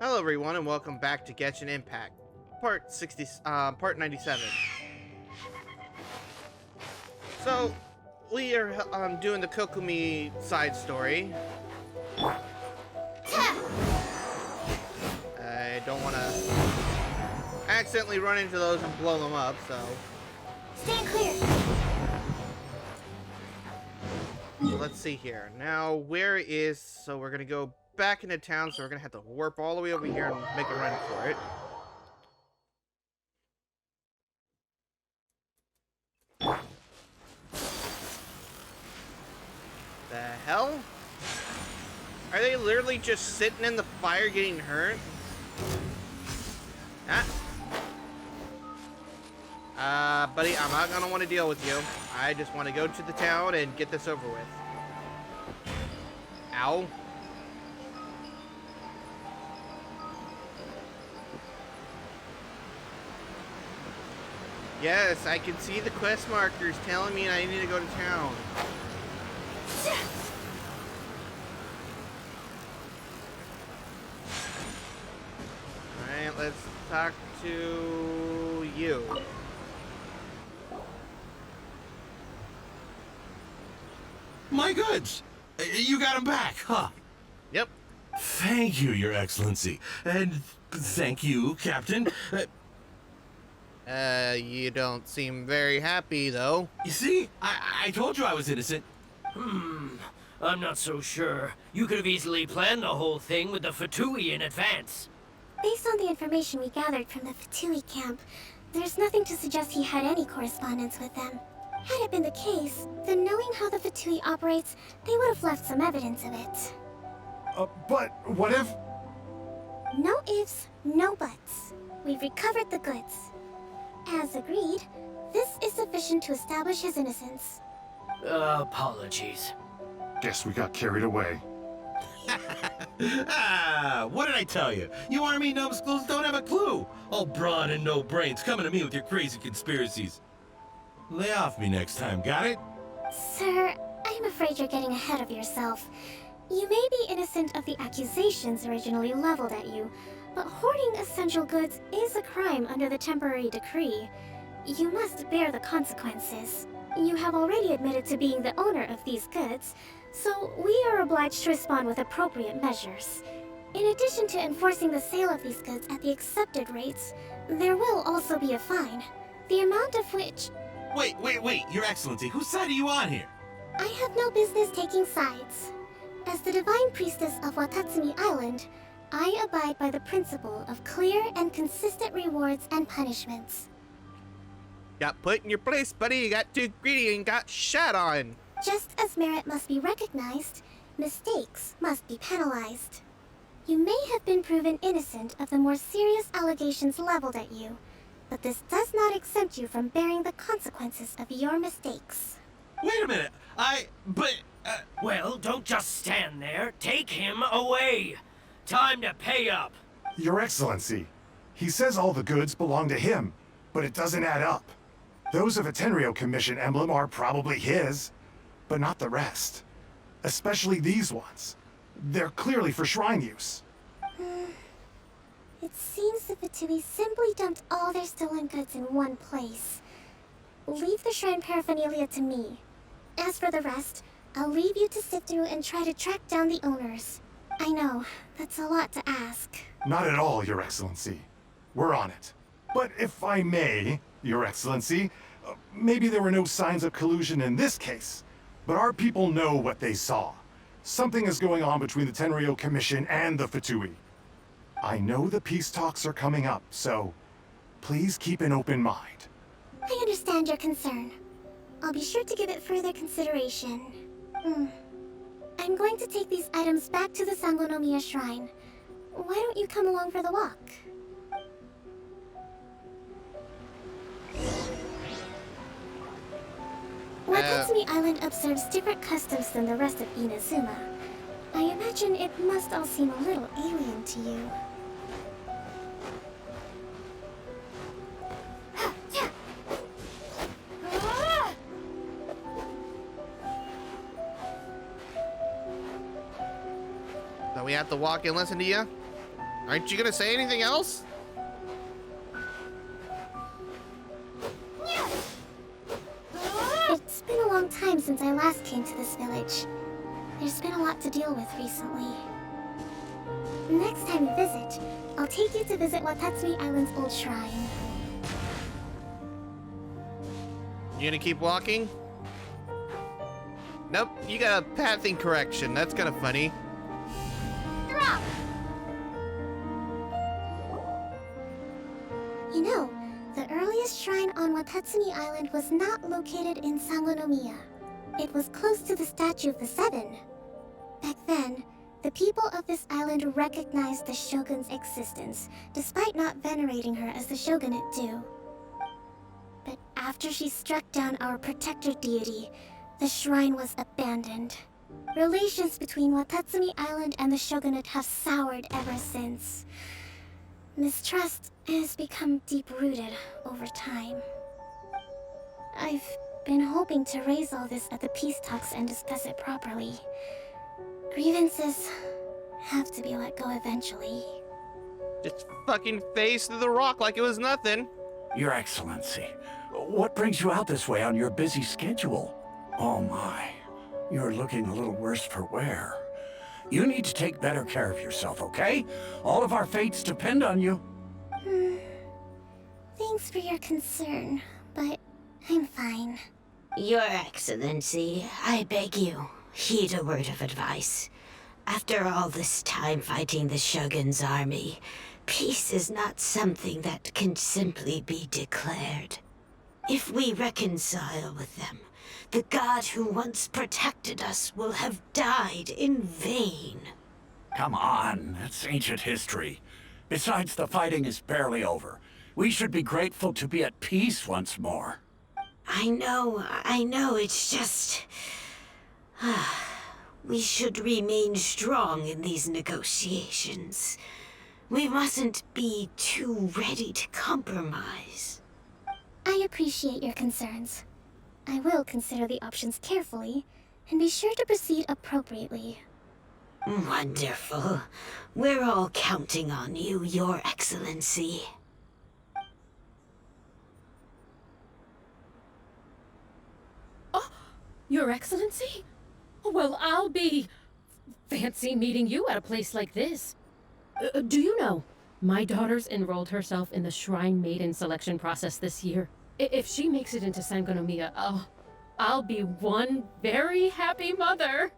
Hello everyone and welcome back to Genshin Impact, part 97. So, we are doing the Kokomi side story. I don't want to accidentally run into those and blow them up, so... Stand clear! So let's see here. Now, so we're gonna go back into town, so we're gonna have to warp all the way over here and make a run for it. The hell? Are they literally just sitting in the fire getting hurt? Buddy, I'm not gonna want to deal with you. I just want to go to the town and get this over with. Ow. Yes, I can see the quest markers telling me I need to go to town. Alright, let's talk to you. My goods! You got them back, huh? Yep. Thank you, Your Excellency. And thank you, Captain. You don't seem very happy, though. You see? I told you I was innocent. I'm not so sure. You could have easily planned the whole thing with the Fatui in advance. Based on the information we gathered from the Fatui camp, there's nothing to suggest he had any correspondence with them. Had it been the case, then knowing how the Fatui operates, they would have left some evidence of it. But what if... No ifs, no buts. We've recovered the goods. As agreed, this is sufficient to establish his innocence. Apologies. Guess we got carried away. What did I tell you? You army numbskulls don't have a clue. All brawn and no brains coming to me with your crazy conspiracies. Lay off me next time, got it? Sir, I'm afraid you're getting ahead of yourself. You may be innocent of the accusations originally leveled at you, but hoarding essential goods is a crime under the temporary decree. You must bear the consequences. You have already admitted to being the owner of these goods, so we are obliged to respond with appropriate measures. In addition to enforcing the sale of these goods at the accepted rates, there will also be a fine, the amount of which... Wait, Your Excellency, whose side are you on here? I have no business taking sides. As the Divine Priestess of Watatsumi Island, I abide by the principle of clear and consistent rewards and punishments. Got put in your place, buddy. You got too greedy and got shat on. Just as merit must be recognized, mistakes must be penalized. You may have been proven innocent of the more serious allegations leveled at you, but this does not exempt you from bearing the consequences of your mistakes. Wait a minute, Well, don't just stand there. Take him away. Time to pay up. Your Excellency, he says all the goods belong to him, but it doesn't add up. Those of a Tenryou Commission emblem are probably his, but not the rest. Especially these ones. They're clearly for shrine use. It seems the Fatui simply dumped all their stolen goods in one place. Leave the shrine paraphernalia to me. As for the rest, I'll leave you to sift through and try to track down the owners. I know, that's a lot to ask. Not at all, Your Excellency. We're on it. But if I may, Your Excellency, maybe there were no signs of collusion in this case, but our people know what they saw. Something is going on between the Tenryou Commission and the Fatui. I know the peace talks are coming up, so please keep an open mind. I understand your concern. I'll be sure to give it further consideration. I'm going to take these items back to the Sangonomiya Shrine. Why don't you come along for the walk? Watatsumi Island observes different customs than the rest of Inazuma. I imagine it must all seem a little alien to you. So we have to walk and listen to you? Aren't you gonna say anything else? It's been a long time since I last came to this village. There's been a lot to deal with recently. Next time you visit, I'll take you to visit Watatsumi Island's old shrine. You gonna keep walking? Nope, you got a pathing correction. That's kind of funny. Drop! You know, the earliest shrine on Watatsumi Island was not located in Sangonomiya. It was close to the Statue of the Seven. Back then, the people of this island recognized the shogun's existence, despite not venerating her as the shogunate do. But after she struck down our protector deity, the shrine was abandoned. Relations between Watatsumi Island and the shogunate have soured ever since. Mistrust has become deep-rooted over time. I've been hoping to raise all this at the peace talks and discuss it properly. Grievances have to be let go eventually. Just fucking face through the rock like it was nothing. Your Excellency, what brings you out this way on your busy schedule? Oh my, you're looking a little worse for wear. You need to take better care of yourself, okay? All of our fates depend on you. Thanks for your concern, but I'm fine. Your Excellency, I beg you, heed a word of advice. After all this time fighting the Shogun's army, peace is not something that can simply be declared. If we reconcile with them, the god who once protected us will have died in vain. Come on, that's ancient history. Besides, the fighting is barely over. We should be grateful to be at peace once more. I know, it's just... we should remain strong in these negotiations. We mustn't be too ready to compromise. I appreciate your concerns. I will consider the options carefully, and be sure to proceed appropriately. Wonderful. We're all counting on you, Your Excellency. Your Excellency? Well, I'll be... fancy meeting you at a place like this. Do you know, my daughter's enrolled herself in the Shrine Maiden selection process this year. If she makes it into Sangonomiya, I'll be one very happy mother.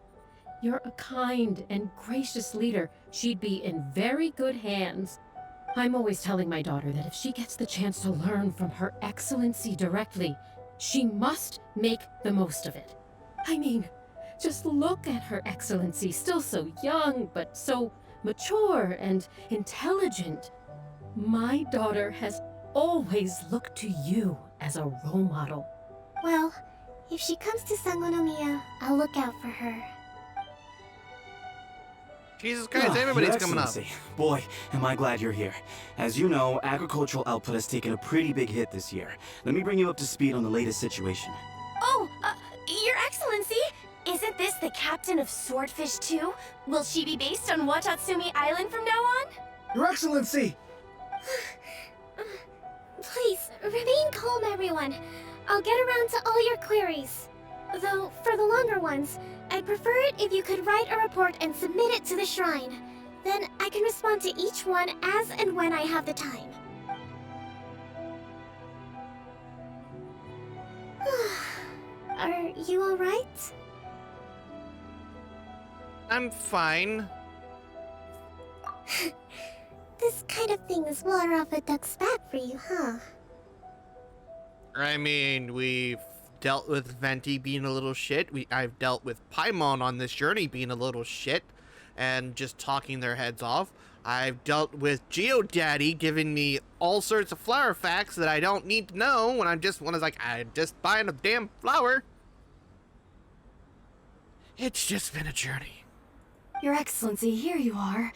You're a kind and gracious leader. She'd be in very good hands. I'm always telling my daughter that if she gets the chance to learn from Her Excellency directly, she must make the most of it. I mean, just look at Her Excellency, still so young, but so mature and intelligent. My daughter has always looked to you as a role model. Well, if she comes to Sangonomiya, I'll look out for her. Jesus Christ, everybody's Your coming up. Excellency. Boy, am I glad you're here. As you know, agricultural output has taken a pretty big hit this year. Let me bring you up to speed on the latest situation. Oh, Your Excellency! Isn't this the captain of Swordfish 2? Will she be based on Watatsumi Island from now on? Your Excellency! Please, remain calm, everyone. I'll get around to all your queries. Though, for the longer ones, I'd prefer it if you could write a report and submit it to the shrine. Then I can respond to each one as and when I have the time. Are you alright? I'm fine. This kind of thing is water off a duck's back for you, huh? I mean, we've dealt with Venti being a little shit. I've dealt with Paimon on this journey being a little shit and just talking their heads off. I've dealt with Geodaddy giving me all sorts of flower facts that I don't need to know when I'm just buying a damn flower. It's just been a journey. Your Excellency, here you are.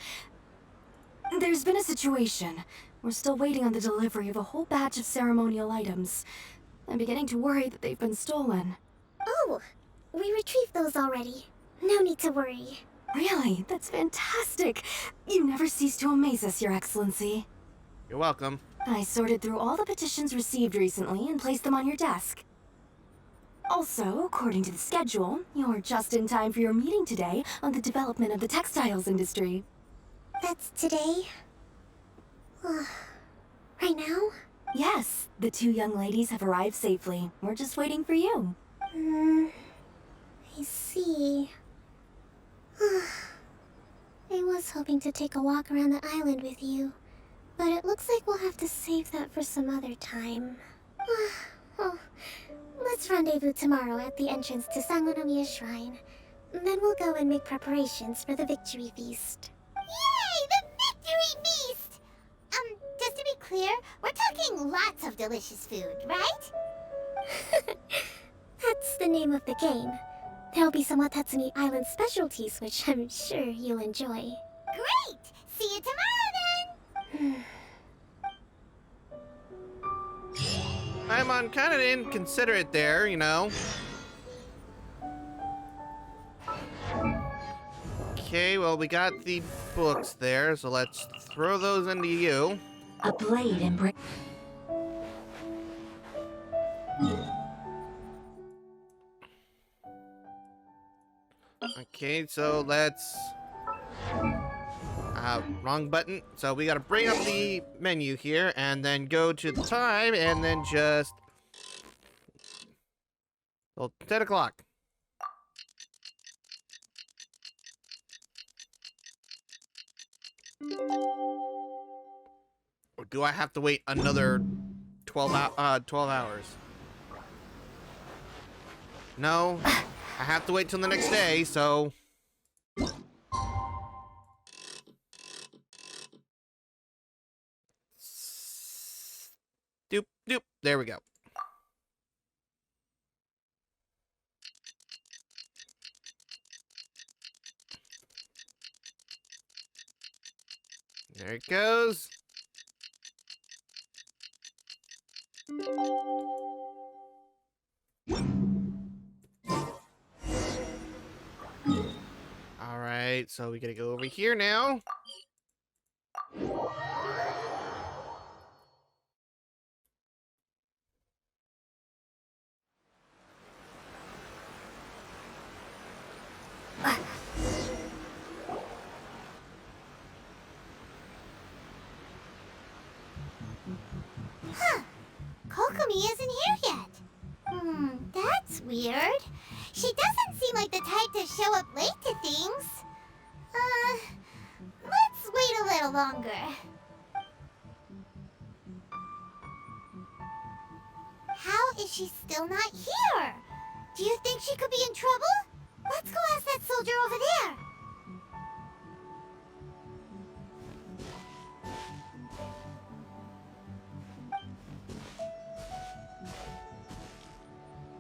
There's been a situation. We're still waiting on the delivery of a whole batch of ceremonial items. I'm beginning to worry that they've been stolen. Oh, we retrieved those already. No need to worry. Really? That's fantastic. You never cease to amaze us, Your Excellency. You're welcome. I sorted through all the petitions received recently and placed them on your desk. Also, according to the schedule, you're just in time for your meeting today on the development of the textiles industry. That's today? Right now? Yes, the two young ladies have arrived safely. We're just waiting for you. I see. I was hoping to take a walk around the island with you, but it looks like we'll have to save that for some other time. Oh, let's rendezvous tomorrow at the entrance to Sangonomiya Shrine. Then we'll go and make preparations for the victory feast. Yay! The victory feast! Just to be clear, we're talking lots of delicious food, right? That's the name of the game. There'll be some Watatsumi Island specialties, which I'm sure you'll enjoy. Great! See you tomorrow then! I'm kind of inconsiderate there, you know. Okay, well, we got the books there, so let's throw those into you. A blade and break. Okay, so let's... wrong button. So we gotta bring up the menu here, and then go to the time, and then just... Well, 10 o'clock. Or do I have to wait another 12 hours? No, I have to wait till the next day, so... Doop, doop, there we go. There it goes. Alright, so we gotta go over here now. Kokomi isn't here yet. That's weird. She doesn't seem like the type to show up late to things. Let's wait a little longer. How is she still not here? Do you think she could be in trouble? Let's go ask that soldier over there.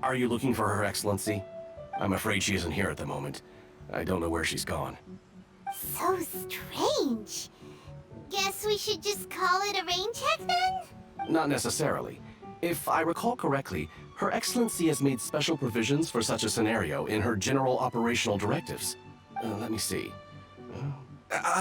Are you looking for Her Excellency? I'm afraid she isn't here at the moment. I don't know where she's gone. So strange. Guess we should just call it a rain check then? Not necessarily. If I recall correctly, Her Excellency has made special provisions for such a scenario in her general operational directives. Let me see.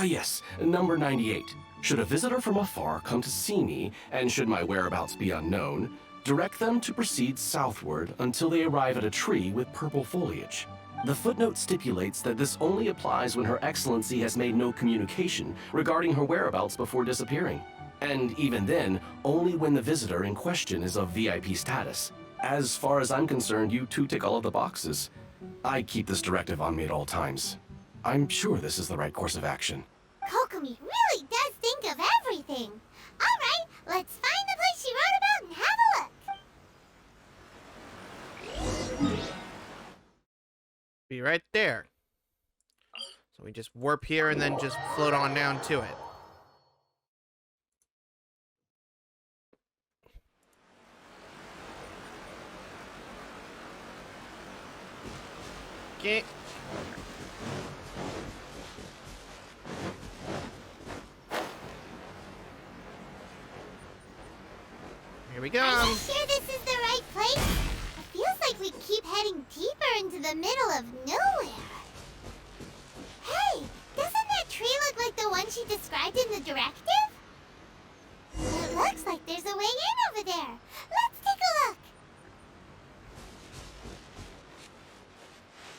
Yes, number 98. Should a visitor from afar come to see me, and should my whereabouts be unknown, direct them to proceed southward until they arrive at a tree with purple foliage. The footnote stipulates that this only applies when Her Excellency has made no communication regarding her whereabouts before disappearing. And even then, only when the visitor in question is of VIP status. As far as I'm concerned, you two tick all of the boxes. I keep this directive on me at all times. I'm sure this is the right course of action. Kokomi really does think of everything. All right, let's find the place she wrote about and have a look. Be right there. So we just warp here and then just float on down to it. Okay. Here we go. Are you sure this is the right place? It feels like we keep heading deeper into the middle of nowhere. Hey, doesn't that tree look like the one she described in the directive? It looks like there's a way in over there. Let's take a look.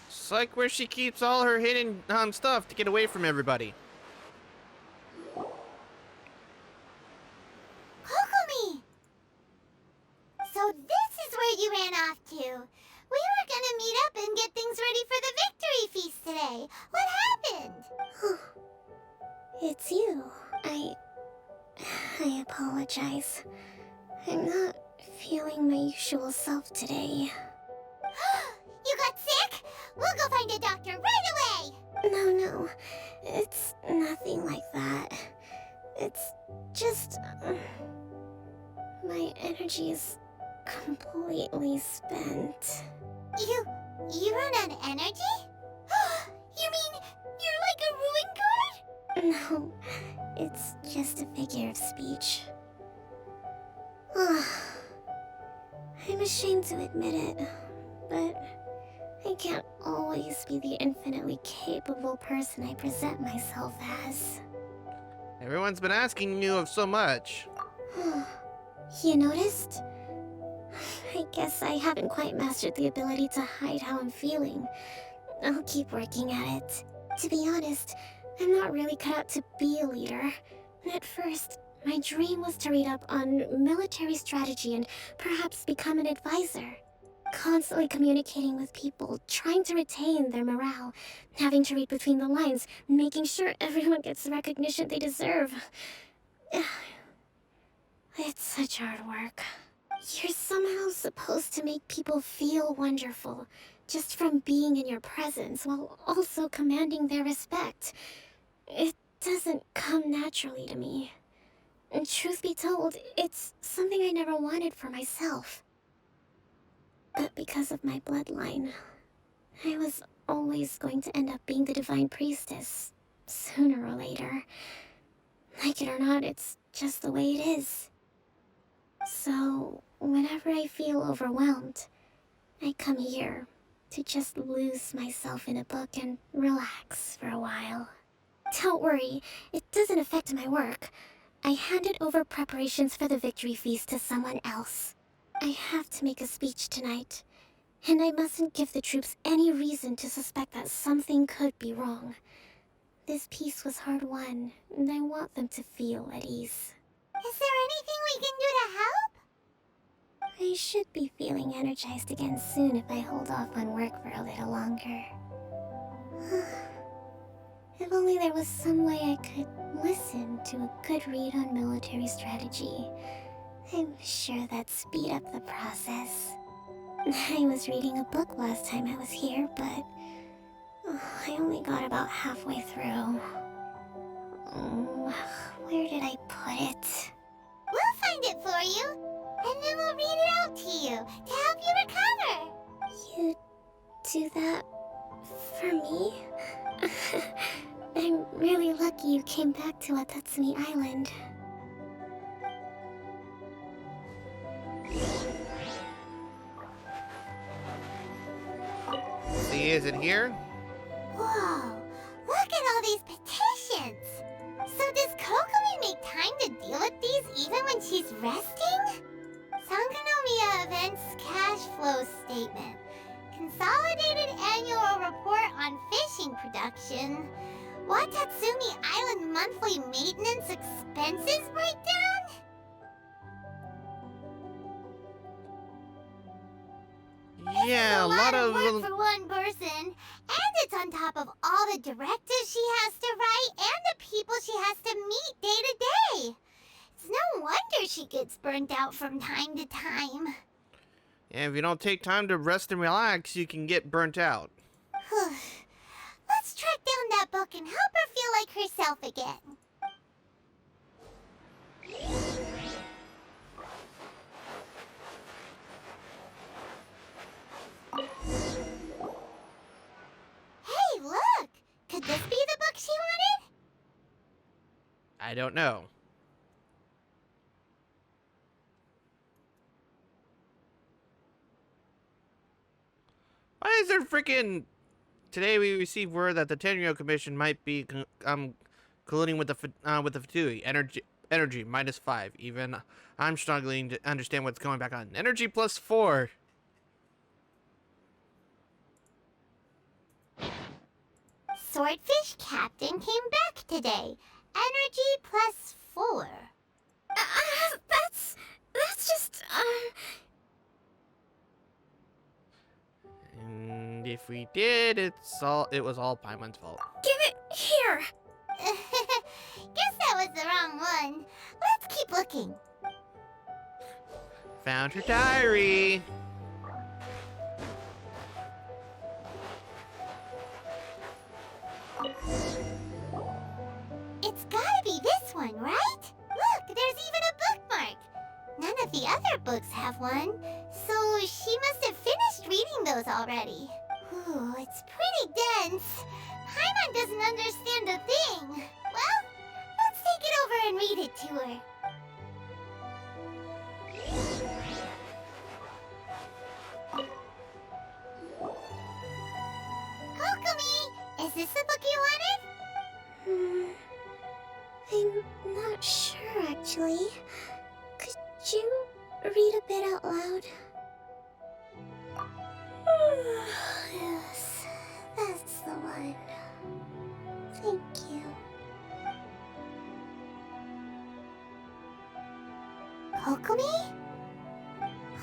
It's like where she keeps all her hidden stuff to get away from everybody. Kokomi! So this is where you ran off to. We were gonna meet up and get things ready for the victory feast today. What happened? It's you. I apologize. I'm not feeling my usual self today. You got sick? We'll go find a doctor right away! No. It's nothing like that. It's just... my energy is completely spent. You run out of energy? You mean you're like a ruin guard? No, it's just a figure of speech. I'm ashamed to admit it, but I can't always be the infinitely capable person I present myself as. Everyone's been asking you of so much. You noticed? I guess I haven't quite mastered the ability to hide how I'm feeling. I'll keep working at it. To be honest, I'm not really cut out to be a leader. At first, my dream was to read up on military strategy and perhaps become an advisor. Constantly communicating with people, trying to retain their morale, having to read between the lines, making sure everyone gets the recognition they deserve. It's such hard work. You're somehow supposed to make people feel wonderful, just from being in your presence, while also commanding their respect. It doesn't come naturally to me. And truth be told, it's something I never wanted for myself. But because of my bloodline, I was always going to end up being the Divine Priestess, sooner or later. Like it or not, it's just the way it is. So, whenever I feel overwhelmed, I come here to just lose myself in a book and relax for a while. Don't worry, it doesn't affect my work. I handed over preparations for the victory feast to someone else. I have to make a speech tonight, and I mustn't give the troops any reason to suspect that something could be wrong. This peace was hard won, and I want them to feel at ease. Is there anything we can do to help? I should be feeling energized again soon if I hold off on work for a little longer. If only there was some way I could listen to a good read on military strategy. I'm sure that'd speed up the process. I was reading a book last time I was here, but I only got about halfway through. Where did I put it? We'll find it for you, and then we'll read it out to you to help you recover. You do that for me? I'm really lucky you came back to Watatsumi Island. See, is it here? Whoa, look at all these petitions. So does Kokomi make time to deal with these even when she's resting? Sangonomiya Events Cash Flow Statement. Consolidated Annual Report on Fishing Production. Watatsumi Island Monthly Maintenance Expenses Breakdown? Yeah, a lot of work for one person, and it's on top of all the directives she has to write and the people she has to meet day to day. It's no wonder she gets burnt out from time to time. Yeah, if you don't take time to rest and relax, you can get burnt out. Let's track down that book and help her feel like herself again. Hey, look! Could this be the book she wanted? I don't know. Why is there freaking today we received word that the Tenryo Commission might be colluding with the Fatui. Energy -5. Even I'm struggling to understand what's going back on. Energy +4. Swordfish Captain came back today. Energy +4. That's just, And if we did, it was all Paimon's fault. Give it here! Guess that was the wrong one. Let's keep looking. Found her diary. It's gotta be this one, right? Look, there's even a bookmark. None of the other books have one, so she must have finished reading those already. Ooh, it's pretty dense. Paimon doesn't understand a thing. Well, let's take it over and read it to her. Kokomi, is this the book you wanted? I'm not sure, actually. Could you read a bit out loud? Yes, that's the one. Thank you. Kokomi?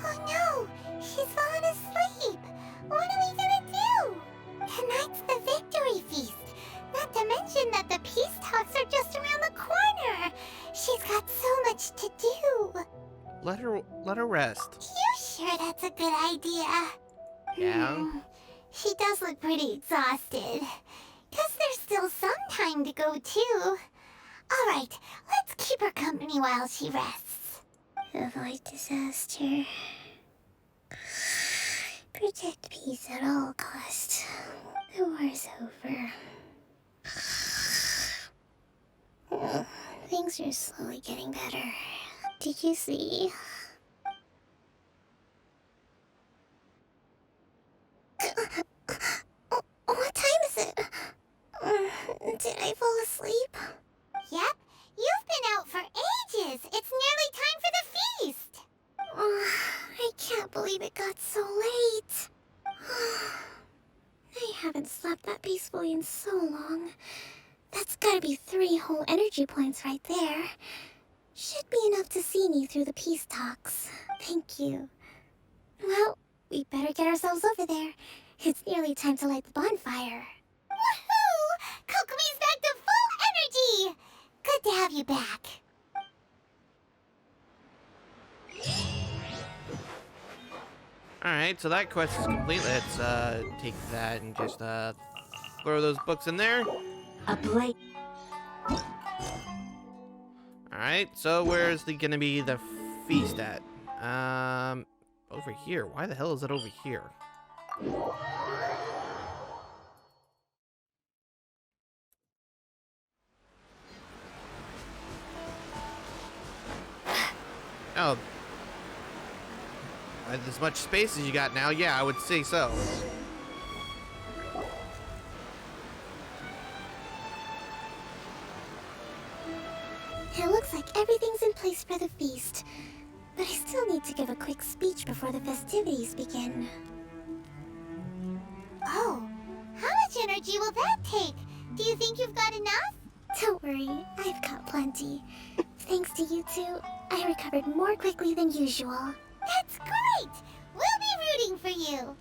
Oh no, she's fallen asleep. What are we gonna do? Tonight's the victory feast. Not to mention that the peace talks are just around the corner. She's got so much to do. Let her rest. You sure that's a good idea? Yeah. She does look pretty exhausted. Guess there's still some time to go, too. Alright, let's keep her company while she rests. Avoid disaster. Protect peace at all costs. The war's over. Things are slowly getting better. Did you see? What time is it? Did I fall asleep? Yep, you've been out for ages. It's nearly time for the feast. I can't believe it got so late. I haven't slept that peacefully in so long. That's gotta be 3 whole energy points right there. Should be enough to see me through the peace talks. Thank you. Well, we better get ourselves over there. It's nearly time to light the bonfire. Woohoo! Kokomi's back to full energy! Good to have you back. Alright, so that quest is complete. Let's take that and just throw those books in there. A plate. Alright, so where's gonna be the feast at? Over here. Why the hell is it over here? Oh. As much space as you got now, yeah, I would say so. It looks like everything's in place for the feast. But I still need to give a quick speech before the festivities begin. Oh, how much energy will that take? Do you think you've got enough? Don't worry, I've got plenty. Thanks to you two, I recovered more quickly than usual. That's great! We'll be rooting for you.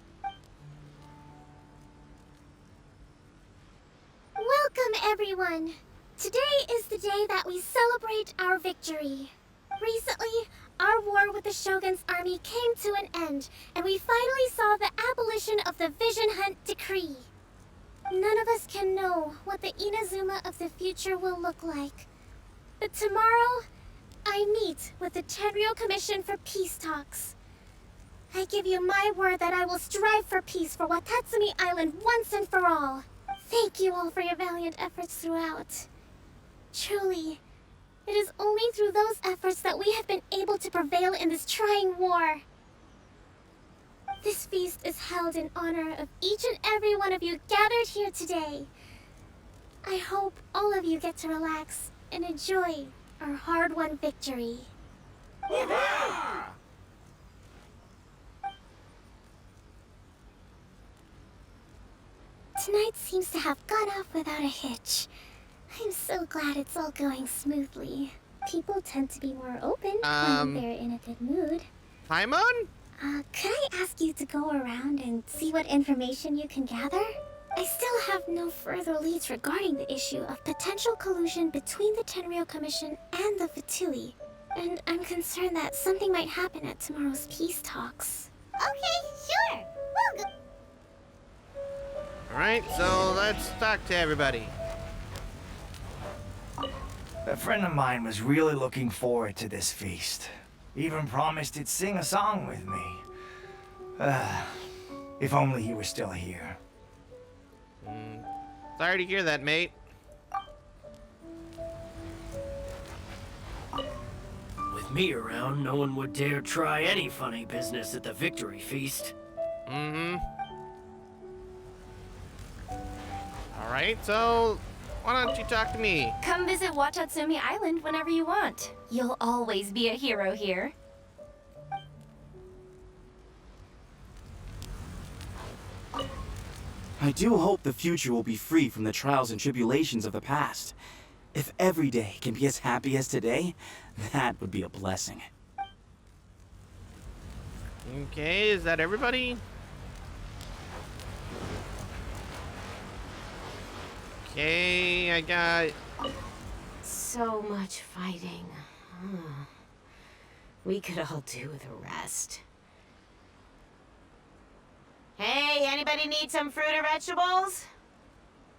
Welcome, everyone! Today is the day that we celebrate our victory. Recently, our war with the Shogun's army came to an end, and we finally saw the abolition of the Vision Hunt Decree. None of us can know what the Inazuma of the future will look like. But tomorrow, I meet with the Tenryo Commission for peace talks. I give you my word that I will strive for peace for Watatsumi Island once and for all. Thank you all for your valiant efforts throughout. Truly, it is only through those efforts that we have been able to prevail in this trying war. This feast is held in honor of each and every one of you gathered here today. I hope all of you get to relax and enjoy our hard-won victory. Tonight seems to have gone off without a hitch. I'm so glad it's all going smoothly. People tend to be more open when they're in a good mood. Paimon? Could I ask you to go around and see what information you can gather? I still have no further leads regarding the issue of potential collusion between the Tenryou Commission and the Fatui. And I'm concerned that something might happen at tomorrow's peace talks. Okay, sure. We'll go. Alright, so let's talk to everybody. A friend of mine was really looking forward to this feast. Even promised he'd sing a song with me. If only he were still here. Sorry to hear that, mate. With me around, no one would dare try any funny business at the victory feast. Alright, so why don't you talk to me? Come visit Watatsumi Island whenever you want. You'll always be a hero here. I do hope the future will be free from the trials and tribulations of the past. If every day can be as happy as today, that would be a blessing. Okay, is that everybody? Okay, I got... So much fighting. We could all do with a rest. Hey, anybody need some fruit or vegetables?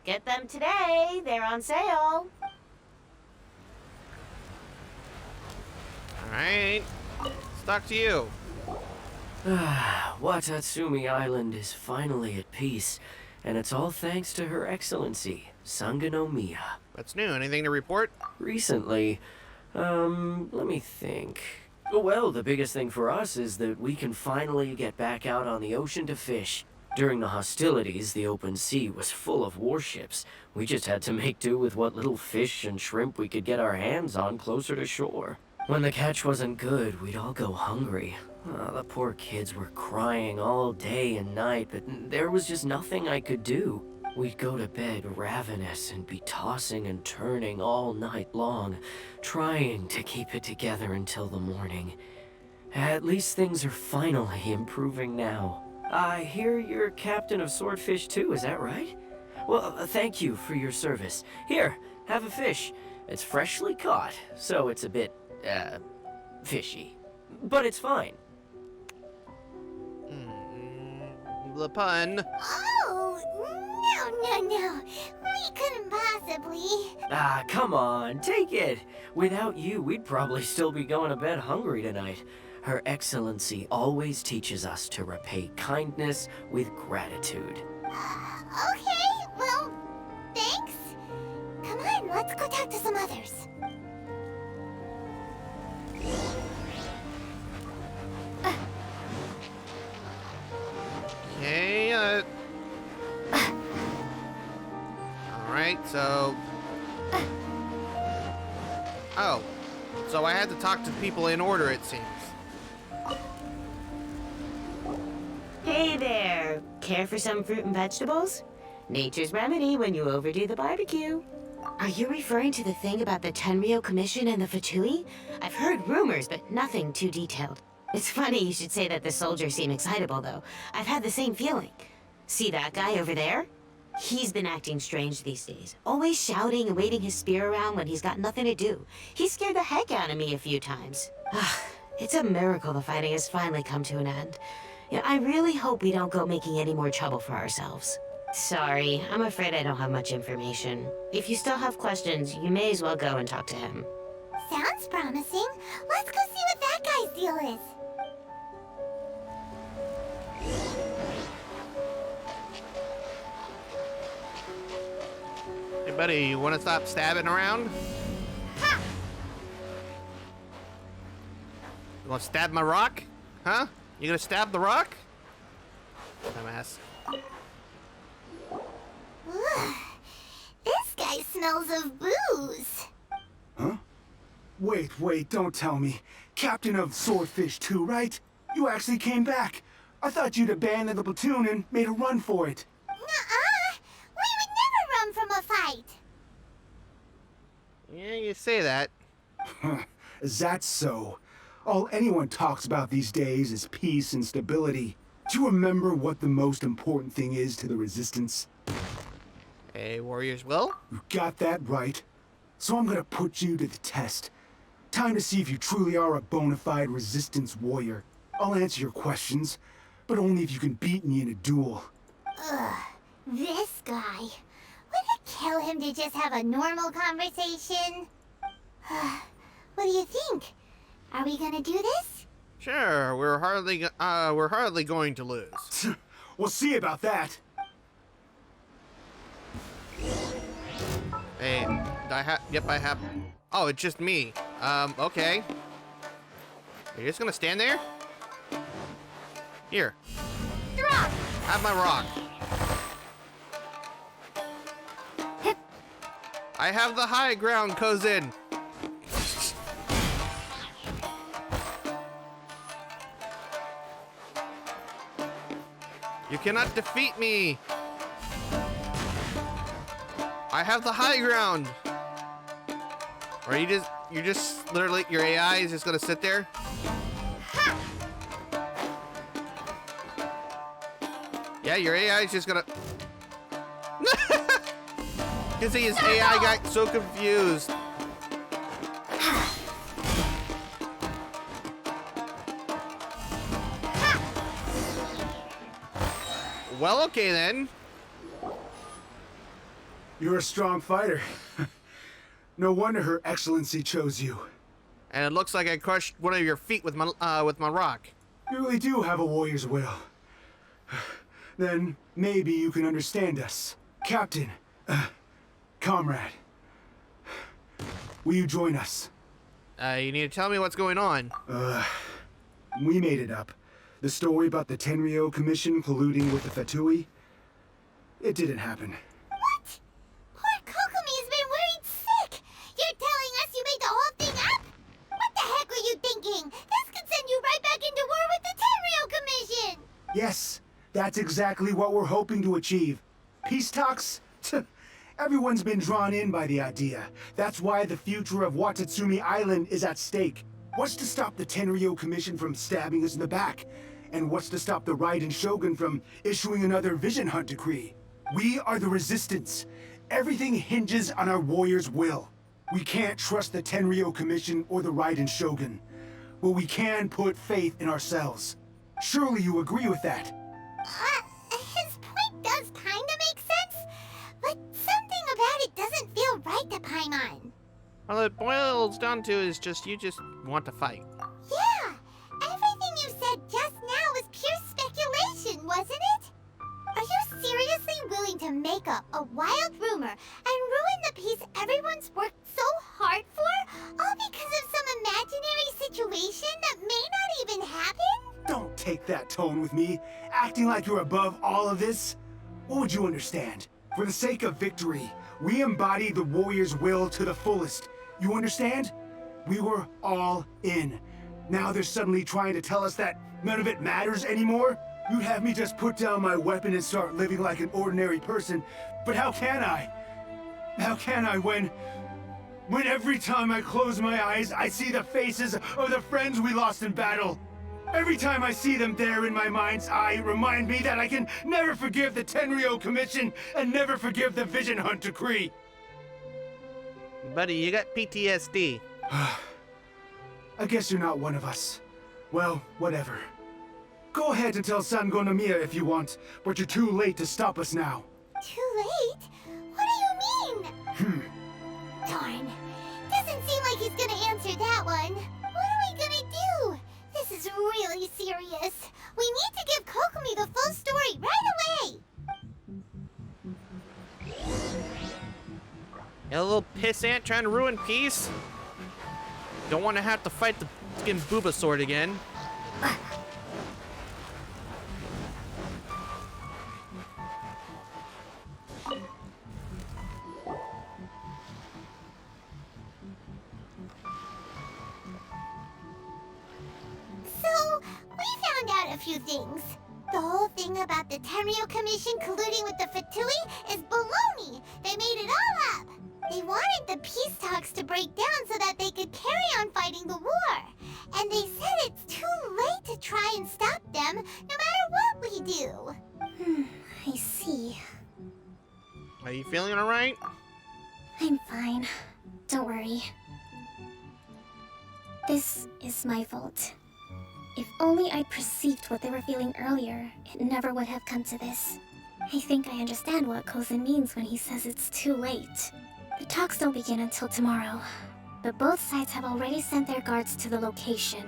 Get them today. They're on sale. Alright, let's talk to you. Watatsumi Island is finally at peace, and it's all thanks to Her Excellency, Sangonomiya. What's new? Anything to report? Recently, let me think. Well, the biggest thing for us is that we can finally get back out on the ocean to fish. During the hostilities, the open sea was full of warships. We just had to make do with what little fish and shrimp we could get our hands on closer to shore. When the catch wasn't good, we'd all go hungry. The poor kids were crying all day and night, but there was just nothing I could do. We'd go to bed ravenous and be tossing and turning all night long, trying to keep it together until the morning. At least things are finally improving now. I hear you're captain of Swordfish too, is that right? Well, thank you for your service. Here, have a fish. It's freshly caught, so it's a bit, fishy. But it's fine. The pun. Oh, no. We couldn't possibly. Come on, take it. Without you, we'd probably still be going to bed hungry tonight. Her Excellency always teaches us to repay kindness with gratitude. Okay, well, thanks. Come on, let's go talk to some others. Okay, Alright, so... Oh. So I had to talk to people in order, it seems. Hey there. Care for some fruit and vegetables? Nature's remedy when you overdo the barbecue. Are you referring to the thing about the Tenryou Commission and the Fatui? I've heard rumors, but nothing too detailed. It's funny you should say that the soldiers seem excitable, though. I've had the same feeling. See that guy over there? He's been acting strange these days. Always shouting and waving his spear around when he's got nothing to do. He scared the heck out of me a few times. It's a miracle the fighting has finally come to an end. Yeah, I really hope we don't go making any more trouble for ourselves. Sorry, I'm afraid I don't have much information. If you still have questions, you may as well go and talk to him. Sounds promising. Let's go see what that guy's deal is. Hey, buddy, you want to stop stabbing around? Ha! You want to stab my rock? Huh? You gonna stab the rock? Dumbass. Ugh, this guy smells of booze. Huh? Wait, don't tell me. Captain of Swordfish 2, right? You actually came back. I thought you'd abandoned the platoon and made a run for it. Nuh-uh. We would never run from a fight. Yeah, you say that. Is that so? All anyone talks about these days is peace and stability. Do you remember what the most important thing is to the Resistance? A warrior's will? You got that right. So I'm gonna put you to the test. Time to see if you truly are a bona fide Resistance warrior. I'll answer your questions, but only if you can beat me in a duel. Ugh, this guy. Would it kill him to just have a normal conversation? What do you think? Are we gonna do this? Sure, we're hardly going to lose. We'll see about that. Hey, I have. Oh, it's just me. Okay. You're just gonna stand there? Here. Drop! Have my rock. I have the high ground, Kozin. You cannot defeat me. I have the high ground. Or you're just literally, your AI is just gonna sit there. Ha! Yeah, your AI is just gonna. You see, his AI got so confused. Well, okay then. You're a strong fighter. No wonder Her Excellency chose you. And it looks like I crushed one of your feet with my rock. You really do have a warrior's will. Then maybe you can understand us. Captain, comrade, will you join us? You need to tell me what's going on. We made it up. The story about the Tenryo Commission colluding with the Fatui, it didn't happen. What? Poor Kokomi's been worried sick. You're telling us you made the whole thing up? What the heck were you thinking? This could send you right back into war with the Tenryo Commission. Yes, that's exactly what we're hoping to achieve. Peace talks? Everyone's been drawn in by the idea. That's why the future of Watatsumi Island is at stake. What's to stop the Tenryo Commission from stabbing us in the back? And what's to stop the Raiden Shogun from issuing another Vision Hunt decree? We are the Resistance. Everything hinges on our warrior's will. We can't trust the Tenryo Commission or the Raiden Shogun, but we can put faith in ourselves. Surely you agree with that? His point does kinda make sense, but something about it doesn't feel right to Paimon. All it boils down to is you just want to fight. Yeah, everything you said just now was pure speculation, wasn't it? Are you seriously willing to make up a wild rumor and ruin the peace everyone's worked so hard for, all because of some imaginary situation that may not even happen? Don't take that tone with me, acting like you're above all of this. What would you understand? For the sake of victory, we embody the warrior's will to the fullest. You understand? We were all in. Now they're suddenly trying to tell us that none of it matters anymore? You'd have me just put down my weapon and start living like an ordinary person. But how can I? How can I when every time I close my eyes, I see the faces of the friends we lost in battle? Every time I see them there in my mind's eye, it reminds me that I can never forgive the Tenryo Commission and never forgive the Vision Hunt decree. Buddy, you got PTSD. I guess you're not one of us. Well, whatever. Go ahead and tell Sango Nomiya if you want, but you're too late to stop us now. Too late? What do you mean? Darn. Doesn't seem like he's gonna answer that one. What are we gonna do? This is really serious. We need to give Kokomi the full story right away. You little pissant trying to ruin peace? Don't want to have to fight the fucking Booba sword again. things. The whole thing about the Tenryo Commission colluding with the Fatui is baloney. They made it all up. They wanted the peace talks to break down so that they could carry on fighting the war. And they said it's too late to try and stop them, no matter what we do. I see. Are you feeling alright? I'm fine. Don't worry. This is my fault. If only I'd perceived what they were feeling earlier, it never would have come to this. I think I understand what Kozan means when he says it's too late. The talks don't begin until tomorrow, but both sides have already sent their guards to the location.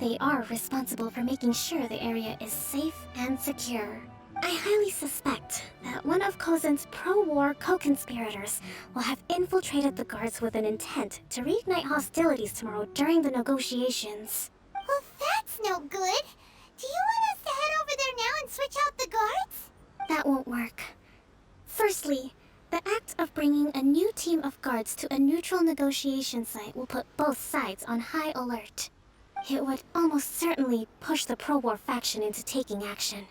They are responsible for making sure the area is safe and secure. I highly suspect that one of Kozan's pro-war co-conspirators will have infiltrated the guards with an intent to reignite hostilities tomorrow during the negotiations. Well, that's no good. Do you want us to head over there now and switch out the guards? That won't work. Firstly, the act of bringing a new team of guards to a neutral negotiation site will put both sides on high alert. It would almost certainly push the pro-war faction into taking action.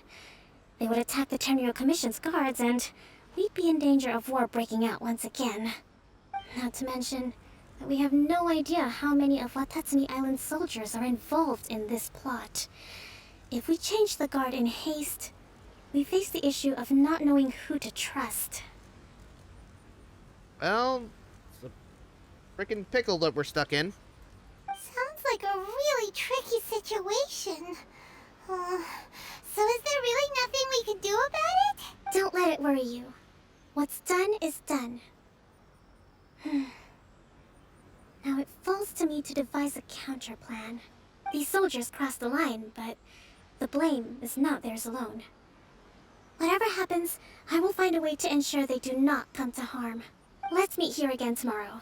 They would attack the Tenryo Commission's guards, and we'd be in danger of war breaking out once again. Not to mention that we have no idea how many of Watatsumi Island's soldiers are involved in this plot. If we change the guard in haste, we face the issue of not knowing who to trust. Well, it's a freaking pickle that we're stuck in. Sounds like a really tricky situation. So is there really nothing we can do about it? Don't let it worry you. What's done is done. Now it falls to me to devise a counter plan. These soldiers crossed the line, but the blame is not theirs alone. Whatever happens, I will find a way to ensure they do not come to harm. Let's meet here again tomorrow.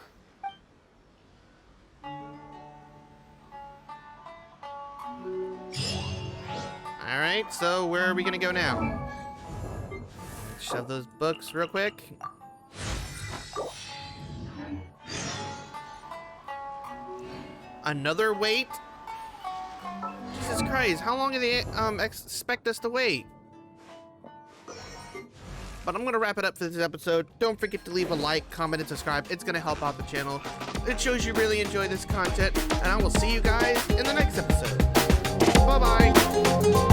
Alright, so where are we gonna go now? Shove those books real quick. Another wait? Jesus Christ, how long do they expect us to wait? But I'm gonna wrap it up for this episode. Don't forget to leave a like, comment, and subscribe. It's gonna help out the channel. It shows you really enjoy this content, and I will see you guys in the next episode. Bye-bye.